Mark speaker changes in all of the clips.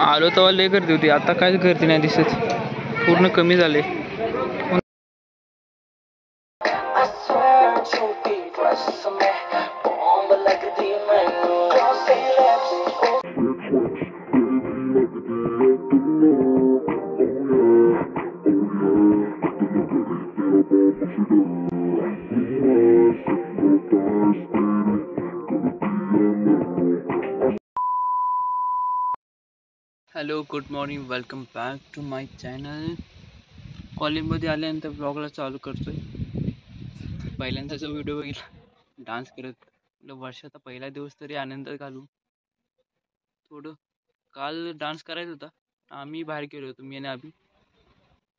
Speaker 1: आलो तेव्हा लय गर्दी होती, आता काहीच गर्दी नाही दिसत, पूर्ण कमी झाले. Hello, good morning, welcome back to my channel. कॉलेजमध्ये आल्यानंतर ब्लॉगला चालू करतोय. पहिल्यांदा जो व्हिडिओ बघितला डान्स करत, वर्षाचा पहिला दिवस तरी आनंदात घालू. थोडं काल डान्स करायचा होता, आम्ही बाहेर गेलो होतो, मी आणि अभि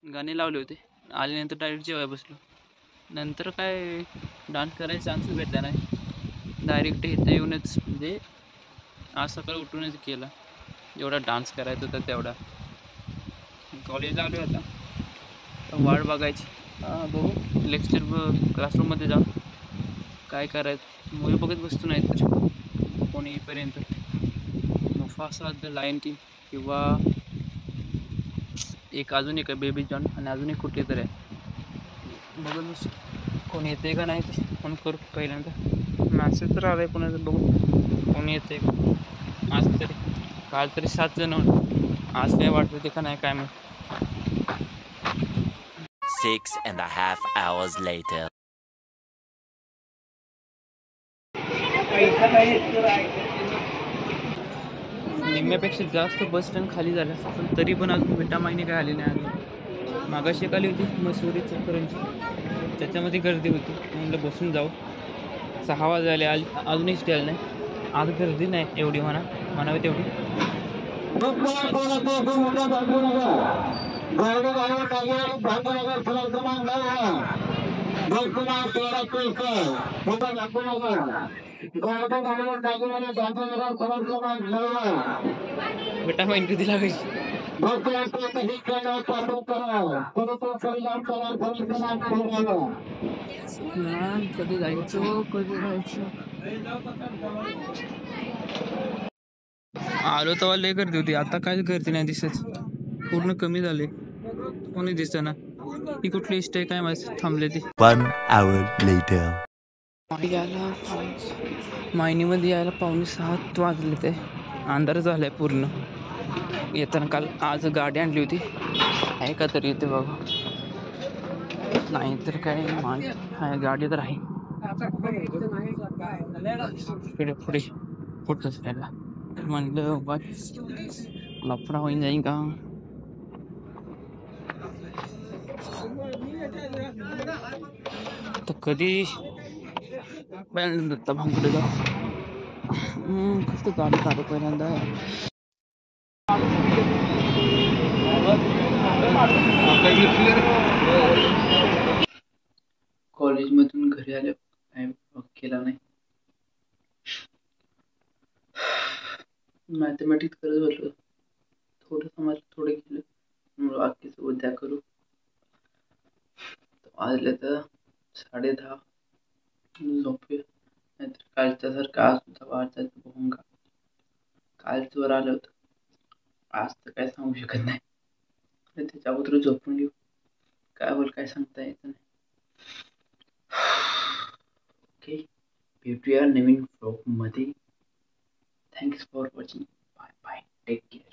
Speaker 1: गाणे लावले होते. आल्यानंतर डायरेक्ट जेवायला बसलो. नंतर काय डान्स करायचा चान्स भेटला नाही. डायरेक्ट इथं येऊनच म्हणजे आज सकाळी उठूनच केला. जेवढा डान्स करायचा होता तेवढा. कॉलेजला आलो होता, वाट बघायची. बघू लेक्चर क्लासरूममध्ये जाऊन काय करायचं, मूवी बघत बसतो. नाही तर कोणी येईपर्यंत मुफासा द लायन किंग किंवा अजून एक बेबी जॉन आणि अजून एक कुठली तरी आहे, बघत बसतो. कोणी येते का नाही ते फोन करू. पहिल्यांदा मॅसेज तर आलाय कोणाचं, बघू कोणी येते आज तरी. काल तरी 7 जण होते, आज काय वाटतं ते का नाही काय माहिती.
Speaker 2: 6.5 hours later.
Speaker 1: निम्म्यापेक्षा जास्त बस स्टँड खाली झाला, पण तरी पण अजून विटामाईने काय आली नाही. अजून मागाशी आली होती मसुरी चक्करांची, त्याच्यामध्ये गर्दी होती. म्हणलं बसून जाऊ. 6 वाजले अजूनही स्टेल नाही. आज गर्दी नाही एवढी म्हणावी तेवढी. विटामाईन कधी लागायची. कधी जायचो कधी जायचो. आलो तेव्हा लय गर्दी होती, आता काहीच गर्दी नाही दिसत, पूर्ण कमी झाले. कोणी दिसना. ही कुठली इष्ट आहे काय माहिती थांबले ती.
Speaker 2: 1 hour later.
Speaker 1: मायनीमध्ये यायला 5:45 वाजले. ते अंधार झालाय पूर्ण. येताना काल आज गाडी आणली होती, आहे का तरी येते बघा. नाही तर काय गाडी तर आहे पुढे पुढचं राहिला. म्हणलं लफडा होईन जाईन का. तर कधी दत्ता भांगुडे जाऊ. कसं गाडी काढू पहिल्यांदा. कॉलेजमधून घरी आले, काय केला नाही. मॅथमॅटिक्स करत बसलो, थोडं समजलं, थोडं केलं. बाकीचं उद्या करू. वाजले तर 10:30, झोपूया. नाहीतर कालच्या सारखं आज सुद्धा वाचायचं बघून का. कालच वर आलं होतं, आज तर काय सांगू शकत नाही. त्याच्या अगोदर झोपून घेऊ, काय होईल काय सांगता येत नाही. ओके, भेटूया नवीन व्लॉग मध्ये. Thanks for watching. Bye bye, take care.